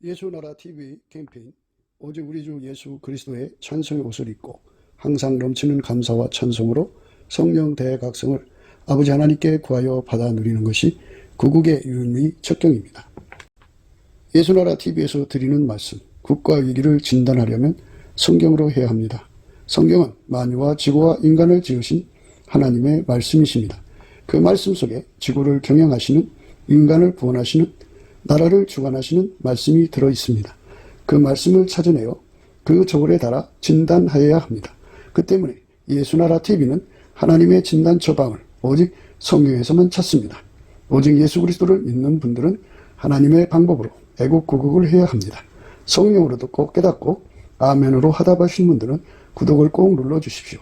예수나라 TV 캠페인 오직 우리 주 예수 그리스도의 찬송의 옷을 입고 항상 넘치는 감사와 찬송으로 성령 대각성을 아버지 하나님께 구하여 받아 누리는 것이 구국의 유일무이 척경입니다. 예수나라 TV에서 드리는 말씀, 국가 위기를 진단하려면 성경으로 해야 합니다. 성경은 만유와 지구와 인간을 지으신 하나님의 말씀이십니다. 그 말씀 속에 지구를 경영하시는, 인간을 구원하시는, 나라를 주관하시는 말씀이 들어있습니다. 그 말씀을 찾아내어 그 저울에 달아 진단하여야 합니다. 그 때문에 예수나라 TV는 하나님의 진단 처방을 오직 성경에서만 찾습니다. 오직 예수 그리스도를 믿는 분들은 하나님의 방법으로 애국구국을 해야 합니다. 성령으로 듣고 깨닫고 아멘으로 화답하신 분들은 구독을 꼭 눌러주십시오.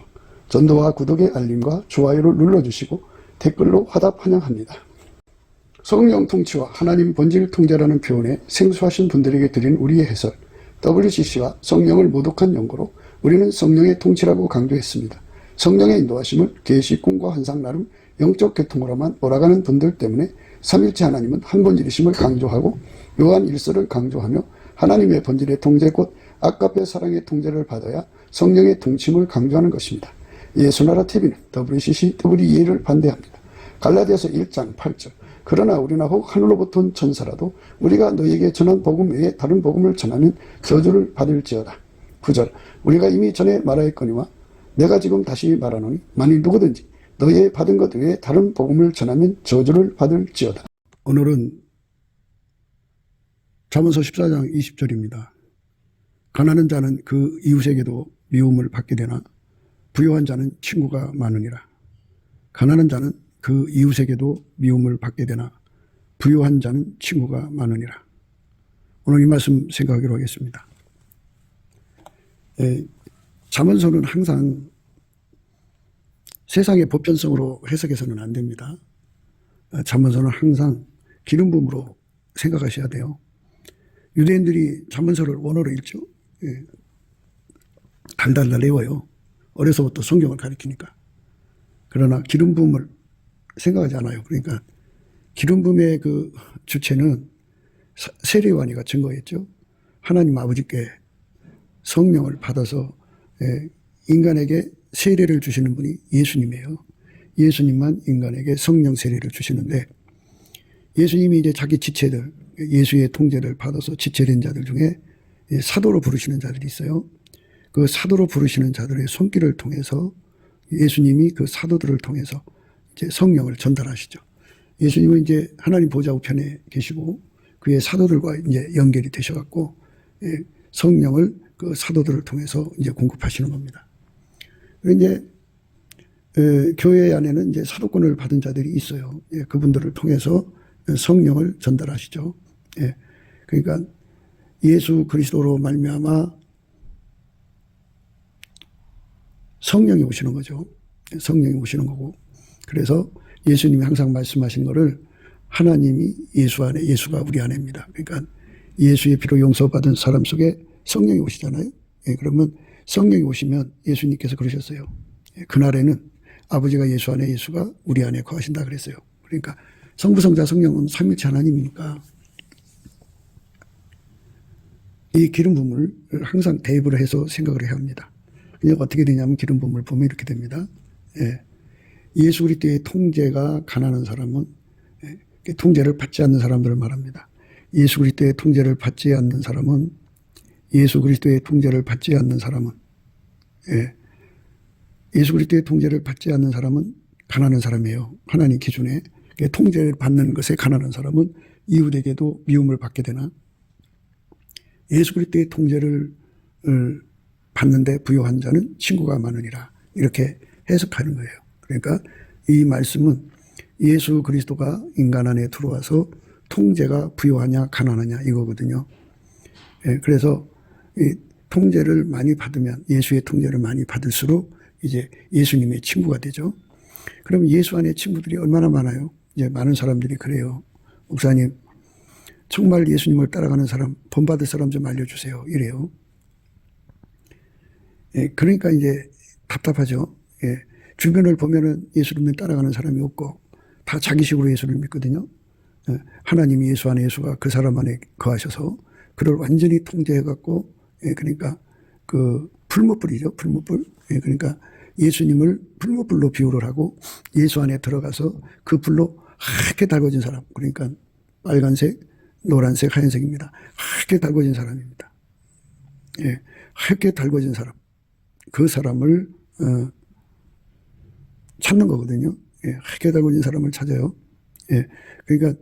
전도와 구독의 알림과 좋아요를 눌러주시고 댓글로 화답 환영합니다. 성령 통치와 하나님 본질 통제라는 표현에 생소하신 분들에게 드린 우리의 해설, WCC가 성령을 모독한 연고로 우리는 성령의 통치라고 강조했습니다. 성령의 인도하심을 계시, 꿈과 환상 나름 영적 계통으로만 몰아가는 분들 때문에 삼일체 하나님은 한 본질이심을 강조하고 요한 1서를 강조하며 하나님의 본질의 통제 곧 아까페 사랑의 통제를 받아야 성령의 통치임을 강조하는 것입니다. 예수나라 TV는 WCC, WEA를 반대합니다. 갈라디아서 1장 8절 그러나 우리나 혹 하늘로부터 온 천사라도 우리가 너희에게 전한 복음 외에 다른 복음을 전하면 저주를 받을지어다. 9절 우리가 이미 전에 말하였거니와 내가 지금 다시 말하노니 만일 누구든지 너희의 받은 것 외에 다른 복음을 전하면 저주를 받을지어다. 오늘은 잠언서 14장 20절입니다. 가난한 자는 그 이웃에게도 미움을 받게 되나 부유한 자는 친구가 많으니라. 가난한 자는 그 이웃에게도 미움을 받게 되나 부유한 자는 친구가 많으니라. 오늘 이 말씀 생각하기로 하겠습니다. 잠언서는 항상 세상의 보편성으로 해석해서는 안 됩니다. 잠언서는 항상 기름부음으로 생각하셔야 돼요. 유대인들이 잠언서를 원어로 읽죠. 달달달 외워요. 어려서부터 성경을 가리키니까. 그러나 기름부음을 생각하지 않아요. 그러니까 기름부음의 그 주체는 세례요한이가 증거했죠. 하나님 아버지께 성령을 받아서 인간에게 세례를 주시는 분이 예수님이에요. 예수님만 인간에게 성령 세례를 주시는데 예수님이 이제 자기 지체들, 예수의 통제를 받아서 지체된 자들 중에 사도로 부르시는 자들이 있어요. 그 사도로 부르시는 자들의 손길을 통해서 예수님이 그 사도들을 통해서 이제 성령을 전달하시죠. 예수님은 이제 하나님 보좌 우편에 계시고 그의 사도들과 이제 연결이 되셔갖고 성령을 그 사도들을 통해서 이제 공급하시는 겁니다. 이제 교회 안에는 이제 사도권을 받은 자들이 있어요. 그분들을 통해서 성령을 전달하시죠. 그러니까 예수 그리스도로 말미암아 성령이 오시는 거죠. 성령이 오시는 거고. 그래서 예수님이 항상 말씀하신 거를 하나님이 예수 안에, 예수가 우리 안에입니다. 그러니까 예수의 피로 용서받은 사람 속에 성령이 오시잖아요. 그러면 성령이 오시면 예수님께서 그러셨어요. 그날에는 아버지가 예수 안에, 예수가 우리 안에 거하신다 그랬어요. 그러니까 성부, 성자, 성령은 삼일체 하나님이니까 이 기름 부음을 항상 대입을 해서 생각을 해야 합니다. 그냥 어떻게 되냐면 기름 부음을 보면 이렇게 됩니다. 예수 그리스도의 통제가 가난한 사람은 통제를 받지 않는 사람들을 말합니다. 예수 그리스도의 통제를 받지 않는 사람은 예수 그리스도의 통제를 받지 않는 사람은 예수 그리스도의 통제를 받지 않는 사람은 가난한 사람이에요. 하나님 기준에 통제를 받는 것에 가난한 사람은 이웃에게도 미움을 받게 되나 예수 그리스도의 통제를 받는데 부유한 자는 친구가 많으니라 이렇게 해석하는 거예요. 그러니까 이 말씀은 예수 그리스도가 인간 안에 들어와서 통제가 부유하냐 가난하냐 이거거든요. 그래서 이 통제를 많이 받으면 예수의 통제를 많이 받을수록 이제 예수님의 친구가 되죠. 그럼 예수 안에 친구들이 얼마나 많아요? 이제 많은 사람들이 그래요. 목사님, 정말 예수님을 따라가는 사람, 본받을 사람 좀 알려주세요. 이래요. 그러니까 이제 답답하죠. 주변을 보면은 예수님을 따라가는 사람이 없고 다 자기식으로 예수를 믿거든요. 하나님이 예수 안에 예수가 그 사람 안에 거하셔서 그를 완전히 통제해갖고, 예, 그러니까 그 풀무불이죠. 풀무불. 예, 그러니까 예수님을 풀무불로 비유를 하고 예수 안에 들어가서 그 불로 하얗게 달궈진 사람. 그러니까 빨간색, 노란색, 하얀색입니다. 하얗게 달궈진 사람입니다. 예, 하얗게 달궈진 사람. 그 사람을 찾는 거거든요. 예, 하얗게 달궈진 사람을 찾아요. 예, 그러니까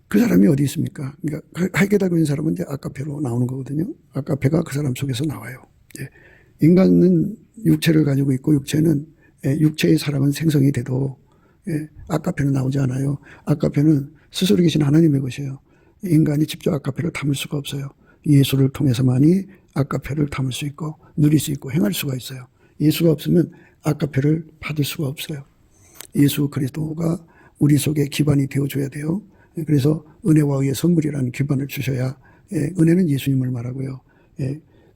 그 사람이 어디 있습니까? 그러니까 하얗게 달궈진 사람은 이제 아까페로 나오는 거거든요. 아까페가 그 사람 속에서 나와요. 예, 인간은 육체를 가지고 있고 육체는 육체의 사랑은 생성이 돼도 아까페는 나오지 않아요. 아까페는 스스로 계신 하나님의 것이에요. 인간이 직접 아까페를 담을 수가 없어요. 예수를 통해서만이 아까페를 담을 수 있고 누릴 수 있고 행할 수가 있어요. 예수가 없으면 아까페를 받을 수가 없어요. 예수 그리스도가 우리 속에 기반이 되어줘야 돼요. 그래서 은혜와 의의 선물이라는 기반을 주셔야, 은혜는 예수님을 말하고요.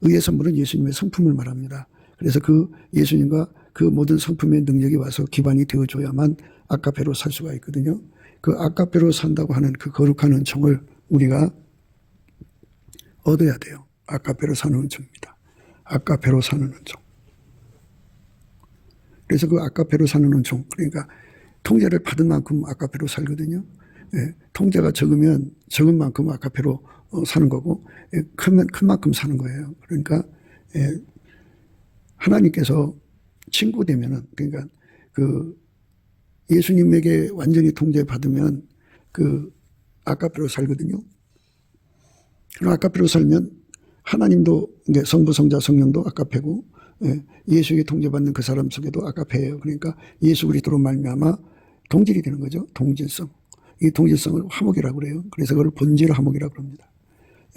의의 선물은 예수님의 성품을 말합니다. 그래서 그 예수님과 그 모든 성품의 능력이 와서 기반이 되어줘야만 아까페로 살 수가 있거든요. 그 아까페로 산다고 하는 그 거룩한 은총을 우리가 얻어야 돼요. 아까페로 사는 은총입니다. 아까페로 사는 은총. 그래서 그 아까페로 사는 은총, 그러니까 통제를 받은 만큼 아까페로 살거든요. 예, 통제가 적으면 적은 만큼 아까페로 사는 거고, 크면 큰 만큼 사는 거예요. 그러니까 하나님께서 친구 되면은, 그러니까 그 예수님에게 완전히 통제받으면 그 아까페로 살거든요. 그럼 아까페로 살면 하나님도 성부, 성자, 성령도 아까페고, 예수에게 통제받는 그 사람 속에도 아까페예요. 그러니까 예수 그리스도로 말미암아 동질이 되는 거죠. 동질성. 이 동질성을 화목이라고 그래요. 그래서 그걸 본질 화목이라고 합니다.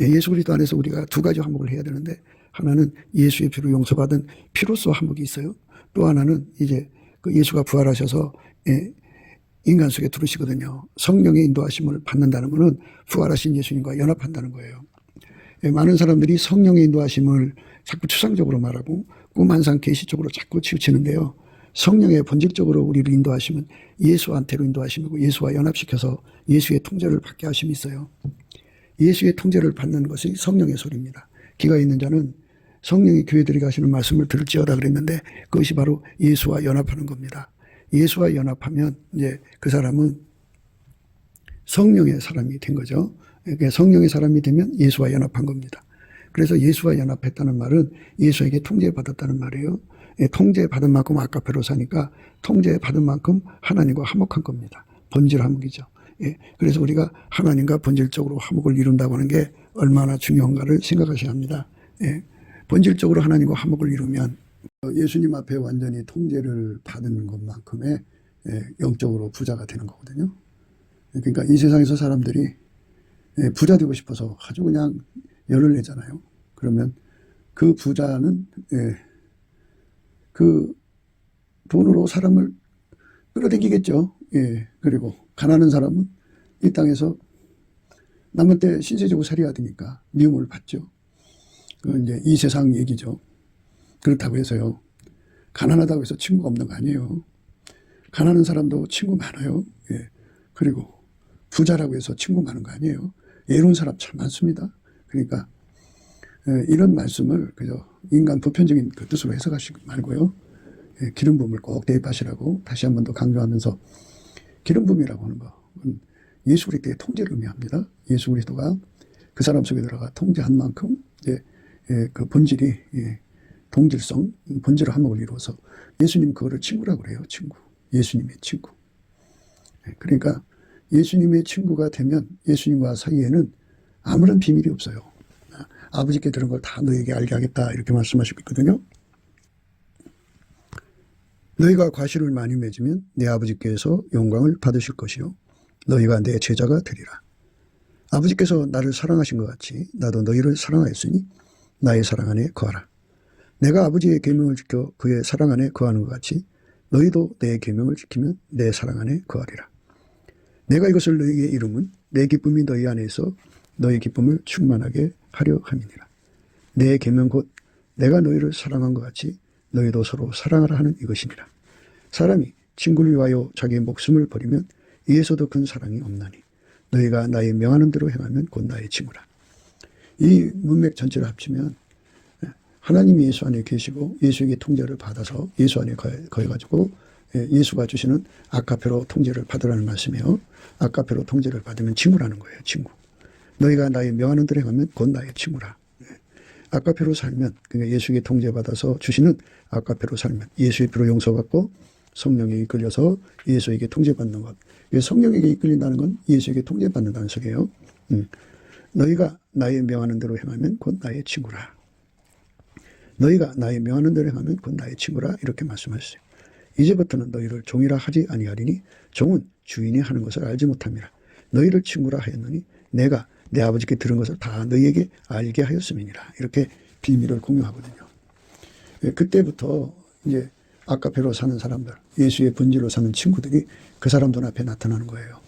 예수 그리스도 안에서 우리가 두 가지 화목을 해야 되는데, 하나는 예수의 피로 용서받은 피로써 화목이 있어요. 또 하나는 이제 그 예수가 부활하셔서 인간 속에 들어오시거든요. 성령의 인도하심을 받는다는 것은 부활하신 예수님과 연합한다는 거예요. 많은 사람들이 성령의 인도하심을 자꾸 추상적으로 말하고 꿈한상 계시적으로 자꾸 치우치는데요. 성령의 본질적으로 우리를 인도하시면 예수한테로 인도하심이고 예수와 연합시켜서 예수의 통제를 받게 하심이 있어요. 예수의 통제를 받는 것이 성령의 소리입니다. 귀가 있는 자는 성령이 교회들이 가시는 말씀을 들을지어다 그랬는데, 그것이 바로 예수와 연합하는 겁니다. 예수와 연합하면 이제 그 사람은 성령의 사람이 된 거죠. 그러니까 성령의 사람이 되면 예수와 연합한 겁니다. 그래서 예수와 연합했다는 말은 예수에게 통제받았다는 말이에요. 통제받은 만큼 아까페로 사니까 통제받은 만큼 하나님과 화목한 겁니다. 본질 화목이죠. 그래서 우리가 하나님과 본질적으로 화목을 이룬다고 하는 게 얼마나 중요한가를 생각하셔야 합니다. 본질적으로 하나님과 화목을 이루면 예수님 앞에 완전히 통제를 받은 것만큼의 영적으로 부자가 되는 거거든요. 그러니까 이 세상에서 사람들이 부자 되고 싶어서 아주 그냥 열을 내잖아요. 그러면 그 부자는 그 돈으로 사람을 끌어당기겠죠. 그리고 가난한 사람은 이 땅에서 남은 때 신세지고 살아야 되니까 미움을 받죠. 그건 이제 이 세상 얘기죠. 그렇다고 해서요, 가난하다고 해서 친구가 없는 거 아니에요. 가난한 사람도 친구 많아요. 그리고 부자라고 해서 친구 많은 거 아니에요. 예로운 사람 참 많습니다. 그러니까 이런 말씀을 그저 인간 보편적인 그 뜻으로 해석하시지 말고요, 기름 부음을 꼭 대입하시라고 다시 한 번 더 강조하면서, 기름 부음이라고 하는 것은 예수 그리스도의 통제를 의미합니다. 예수 그리스도가 그 사람 속에 들어가 통제한 만큼 그 본질이 동질성, 본질의 화목을 이루어서 예수님 그거를 친구라고 그래요. 친구. 예수님의 친구. 그러니까 예수님의 친구가 되면 예수님과 사이에는 아무런 비밀이 없어요. 아버지께 들은 걸 다 너에게 알게 하겠다, 이렇게 말씀하시고 있거든요. 너희가 과실을 많이 맺으면 내 아버지께서 영광을 받으실 것이요 너희가 내 제자가 되리라. 아버지께서 나를 사랑하신 것 같이 나도 너희를 사랑하였으니 나의 사랑 안에 거하라. 내가 아버지의 계명을 지켜 그의 사랑 안에 거하는 것 같이 너희도 내 계명을 지키면 내 사랑 안에 거하리라. 내가 이것을 너희에게 이름은 내 기쁨이 너희 안에 있어 너희 기쁨을 충만하게 하려 함이니라. 내 계명 곧 내가 너희를 사랑한 것 같이 너희도 서로 사랑하라 하는 이것이니라. 사람이 친구를 위하여 자기의 목숨을 버리면 이에서도 큰 사랑이 없나니 너희가 나의 명하는 대로 행하면 곧 나의 친구라. 이 문맥 전체를 합치면 하나님이 예수 안에 계시고 예수에게 통제를 받아서 예수 안에 거해가지고 예수가 주시는 아카페로 통제를 받으라는 말씀이에요. 아카페로 통제를 받으면 친구라는 거예요. 친구. 너희가 나의 명하는 대로 행하면 곧 나의 친구라. 아카페로 살면, 그러니까 예수에게 통제받아서 주시는 아카페로 살면 예수의 피로 용서받고 성령에 이끌려서 예수에게 통제받는 것. 성령에게 이끌린다는 건 예수에게 통제받는다는 소리예요. 너희가 나의 명하는 대로 행하면 곧 나의 친구라. 너희가 나의 명하는 대로 행하면 곧 나의 친구라. 이렇게 말씀하셨어요. 이제부터는 너희를 종이라 하지 아니하리니 종은 주인이 하는 것을 알지 못함이라. 너희를 친구라 하였느니 내가 내 아버지께 들은 것을 다 너희에게 알게 하였음이니라. 이렇게 비밀을 공유하거든요. 그때부터 이제 아카페로 사는 사람들, 예수의 본질로 사는 친구들이 그 사람들 앞에 나타나는 거예요.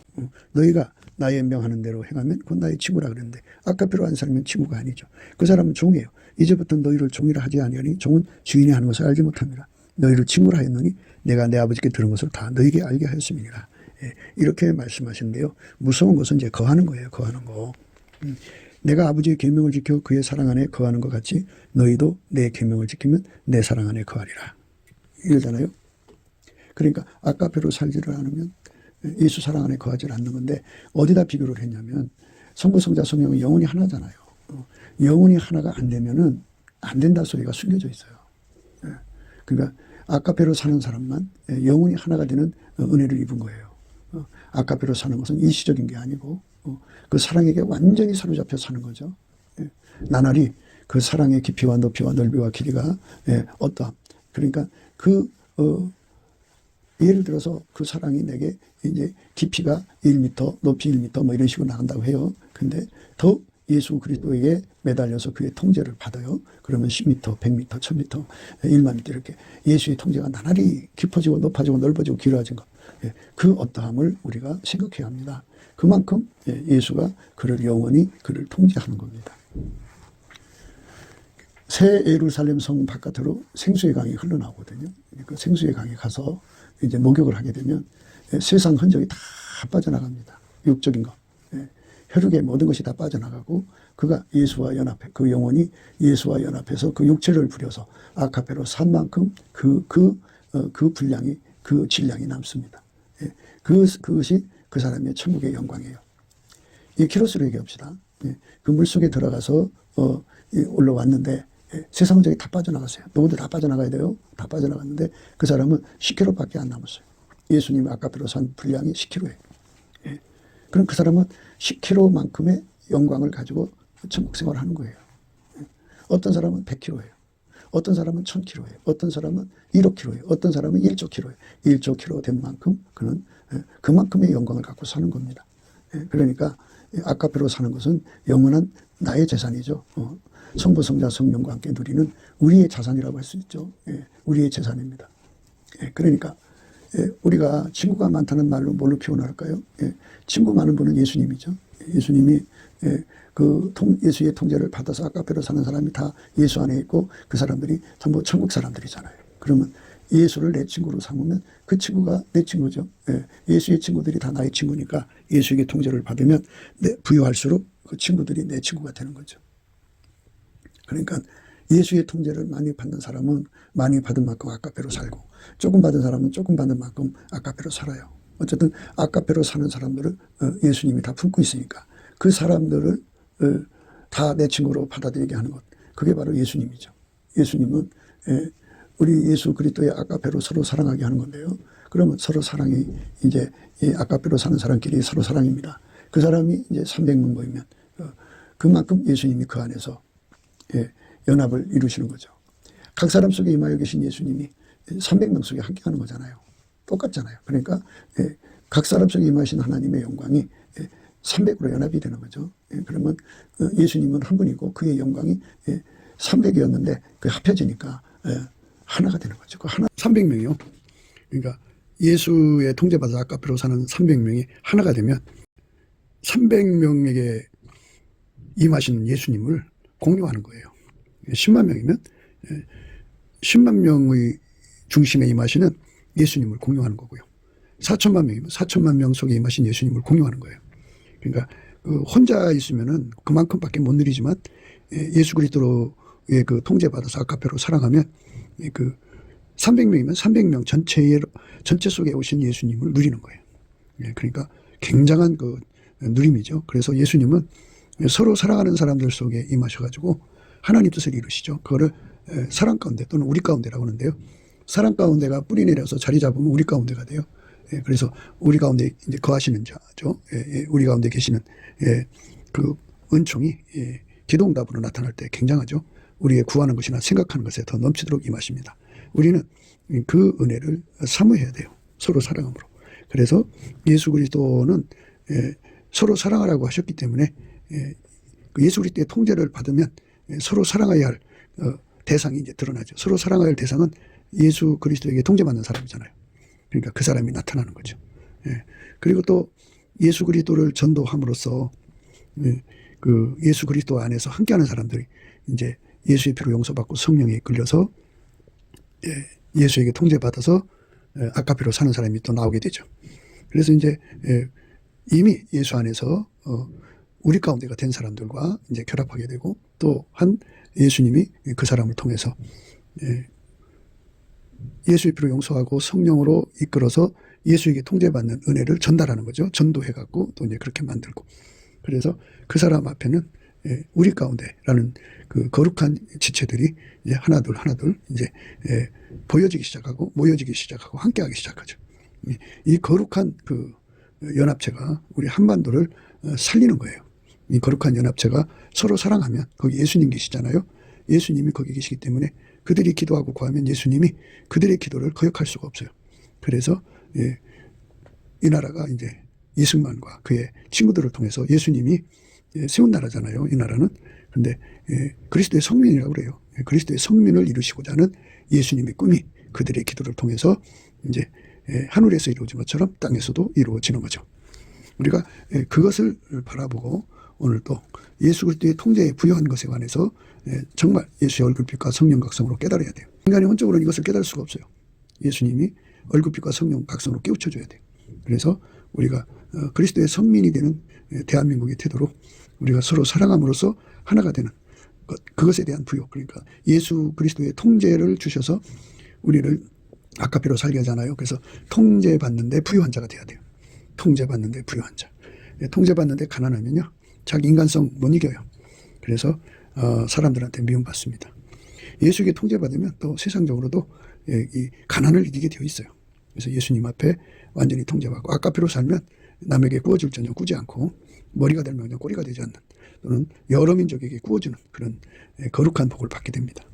너희가 나의 명하는 대로 행하면 곧 나의 친구라 그랬는데 아카페로 한 사람은 친구가 아니죠. 그 사람은 종이에요. 이제부터 너희를 종이라 하지 아니하니 종은 주인이 하는 것을 알지 못함이라. 너희를 친구라 하였느니 내가 내 아버지께 들은 것을 다 너희에게 알게 하였음이니라. 이렇게 말씀하시는데요. 무서운 것은 이제 거하는 거예요. 거하는 거. 내가 아버지의 계명을 지켜 그의 사랑 안에 거하는 것 같이 너희도 내 계명을 지키면 내 사랑 안에 거하리라. 이러잖아요. 그러니까 아카페로 살지를 않으면 예수 사랑 안에 거하지 않는 건데 어디다 비교를 했냐면 성부, 성자, 성령은 영혼이 하나잖아요. 영혼이 하나가 안 되면은 안 된다 소리가 숨겨져 있어요. 그러니까 아카페로 사는 사람만 영혼이 하나가 되는 은혜를 입은 거예요. 아카페로 사는 것은 일시적인 게 아니고 그 사랑에게 완전히 사로잡혀 사는 거죠. 나날이 그 사랑의 깊이와 높이와 넓이와 길이가 어떠함. 그러니까 예를 들어서 그 사랑이 내게 이제 깊이가 1m, 높이 1m 뭐 이런 식으로 나간다고 해요. 근데 더 예수 그리스도에게 매달려서 그의 통제를 받아요. 그러면 10m, 100m, 1000m, 1만 m 이렇게 예수의 통제가 나날이 깊어지고 높아지고 넓어지고 길어진 것. 그 어떠함을 우리가 생각해야 합니다. 그만큼 예수가 그를 영원히 그를 통제하는 겁니다. 새 예루살렘 성 바깥으로 생수의 강이 흘러나오거든요. 그 생수의 강에 가서 이제 목욕을 하게 되면 세상 흔적이 다 빠져나갑니다. 육적인 것. 혈육의 모든 것이 다 빠져나가고 그가 예수와 연합해 그 영혼이 예수와 연합해서 그 육체를 부려서 아카페로 산 만큼 그 분량이 그 질량이 남습니다. 그것이 그 사람의 천국의 영광이에요. 이 키로스로 얘기합시다. 그 물속에 들어가서 올라왔는데 세상 흔적이 다 빠져나갔어요. 누구들 다 빠져나가야 돼요. 다 빠져나갔는데 그 사람은 10kg밖에 안 남았어요. 예수님이 아카페로 산 분량이 10kg예요. 그럼 그 사람은 10kg만큼의 영광을 가지고 천국 생활을 하는 거예요. 어떤 사람은 100kg예요. 어떤 사람은 1000kg예요. 어떤 사람은 1억 kg예요. 어떤 사람은 1조 kg예요. 1조 kg 된 만큼 그는 그만큼의 영광을 갖고 사는 겁니다. 그러니까 아카페로 사는 것은 영원한 나의 재산이죠. 성부, 성자, 성령과 함께 누리는 우리의 자산이라고 할 수 있죠. 우리의 재산입니다. 그러니까 우리가 친구가 많다는 말로 뭘로 표현할까요? 친구 많은 분은 예수님이죠. 예수님이 예수의 통제를 받아서 아카페로 사는 사람이 다 예수 안에 있고 그 사람들이 전부 천국 사람들이잖아요. 그러면 예수를 내 친구로 삼으면 그 친구가 내 친구죠. 예수의 친구들이 다 나의 친구니까 예수에게 통제를 받으면 부여할수록 그 친구들이 내 친구가 되는 거죠. 그러니까 예수의 통제를 많이 받는 사람은 많이 받은 만큼 아카페로 살고 조금 받은 사람은 조금 받은 만큼 아카페로 살아요. 어쨌든 아카페로 사는 사람들을 예수님이 다 품고 있으니까 그 사람들을 다 내 친구로 받아들이게 하는 것. 그게 바로 예수님이죠. 예수님은 우리 예수 그리스도의 아카페로 서로 사랑하게 하는 건데요. 그러면 서로 사랑이 이제 아카페로 사는 사람끼리 서로 사랑입니다. 그 사람이 이제 300명 모이면 그만큼 예수님이 그 안에서 연합을 이루시는 거죠. 각 사람 속에 임하여 계신 예수님이 300명 속에 함께 하는 거잖아요. 똑같잖아요. 그러니까 각 사람 속에 임하신 하나님의 영광이 300으로 연합이 되는 거죠. 그러면 예수님은 한 분이고 그의 영광이 300이었는데 그 합해지니까 하나가 되는 거죠. 그 하나 300명이요. 그러니까 예수의 통제받아 아카페로 사는 300명이 하나가 되면 300명에게 임하시는 예수님을 공유하는 거예요. 10만 명이면 10만 명의 중심에 임하시는 예수님을 공유하는 거고요. 4천만 명이면 4천만 명 속에 임하신 예수님을 공유하는 거예요. 그러니까 혼자 있으면은 그만큼밖에 못 누리지만 예수 그리스도의 그 통제받아서 아까페로 사랑하면 그 300명이면 300명 전체 속에 오신 예수님을 누리는 거예요. 그러니까 굉장한 그 누림이죠. 그래서 예수님은 서로 사랑하는 사람들 속에 임하셔가지고 하나님 뜻을 이루시죠. 그거를 사랑 가운데 또는 우리 가운데라고 하는데요. 사랑 가운데가 뿌리 내려서 자리 잡으면 우리 가운데가 돼요. 그래서 우리 가운데 이제 거하시는 자죠. 우리 가운데 계시는 그 은총이 기도응답으로 나타날 때 굉장하죠. 우리의 구하는 것이나 생각하는 것에 더 넘치도록 임하십니다. 우리는 그 은혜를 사모해야 돼요. 서로 사랑함으로. 그래서 예수 그리스도는 서로 사랑하라고 하셨기 때문에 예수 그리스도의 통제를 받으면 서로 사랑해야 할 대상이 이제 드러나죠. 서로 사랑해야 할 대상은 예수 그리스도에게 통제받는 사람이잖아요. 그러니까 그 사람이 나타나는 거죠. 그리고 또 예수 그리스도를 전도함으로써 그 예수 그리스도 안에서 함께하는 사람들이 이제 예수의 피로 용서받고 성령에 이끌려서 예수에게 통제받아서 아까피로 사는 사람이 또 나오게 되죠. 그래서 이제 이미 예수 안에서 우리 가운데가 된 사람들과 이제 결합하게 되고 또 한 예수님이 그 사람을 통해서 예수의 피로 용서하고 성령으로 이끌어서 예수에게 통제받는 은혜를 전달하는 거죠. 전도해갖고 또 이제 그렇게 만들고. 그래서 그 사람 앞에는 우리 가운데라는 그 거룩한 지체들이 이제 하나둘 이제 보여지기 시작하고 모여지기 시작하고 함께하기 시작하죠. 이 거룩한 그 연합체가 우리 한반도를 살리는 거예요. 이 거룩한 연합체가 서로 사랑하면 거기 예수님 계시잖아요. 예수님이 거기 계시기 때문에 그들이 기도하고 구하면 예수님이 그들의 기도를 거역할 수가 없어요. 그래서 이 나라가 이제 이승만과 그의 친구들을 통해서 예수님이 세운 나라잖아요. 이 나라는. 근데 그리스도의 성민이라고 그래요. 그리스도의 성민을 이루시고자 하는 예수님의 꿈이 그들의 기도를 통해서 이제 하늘에서 이루어진 것처럼 땅에서도 이루어지는 거죠. 우리가 그것을 바라보고 오늘 또 예수 그리스도의 통제에 부여한 것에 관해서 정말 예수의 얼굴빛과 성령 각성으로 깨달아야 돼요. 인간이 혼적으로는 이것을 깨달을 수가 없어요. 예수님이 얼굴빛과 성령 각성으로 깨우쳐줘야 돼요. 그래서 우리가 그리스도의 성민이 되는 대한민국의 태도로 우리가 서로 사랑함으로써 하나가 되는 그것에 대한 부요. 그러니까 예수 그리스도의 통제를 주셔서 우리를 아까피로 살게 하잖아요. 그래서 통제받는데 부유한 자가 돼야 돼요. 통제받는데 부유한 자. 통제받는데 가난하면요, 자기 인간성 못 이겨요. 그래서 사람들한테 미움받습니다. 예수에게 통제받으면 또 세상적으로도 이 가난을 이기게 되어 있어요. 그래서 예수님 앞에 완전히 통제받고 아까피로 살면 남에게 구워줄 전혀 꾸지 않고 머리가 될 명령 꼬리가 되지 않는 또는 여러 민족에게 구워주는 그런 거룩한 복을 받게 됩니다.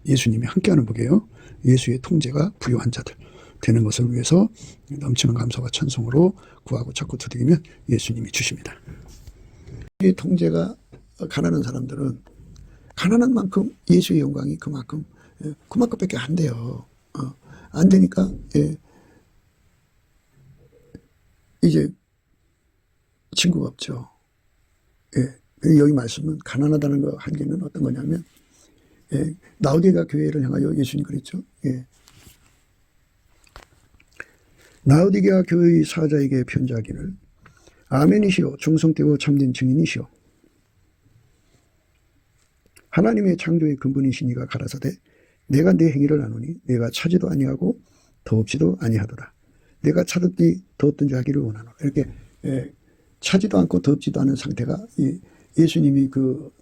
예수님이 함께하는 복이에요. 예수의 통제가 부유한 자들 되는 것을 위해서 넘치는 감사와 찬송으로 구하고 찾고 두드리면 예수님이 주십니다. 이 통제가 가난한 사람들은 가난한 만큼 예수의 영광이 그만큼밖에 안 돼요. 안 되니까 이제 친구가 없죠. 여기 말씀은 가난하다는 거 한계는 어떤 거냐면 라오디게아 교회를 향하여 예수님 그랬죠. 라오디게아 교회의 사자에게 편지하기를 아멘이시오 충성되고 참된 증인이시오 하나님의 창조의 근본이시니가 가라사대 내가 내 행위를 아노니 내가 차지도 아니하고 더없지도 아니하도다. 내가 차든지 더없든지 하기를 원하노라. 이렇게 차지도 않고 더없지도 않은 상태가 예수님이 그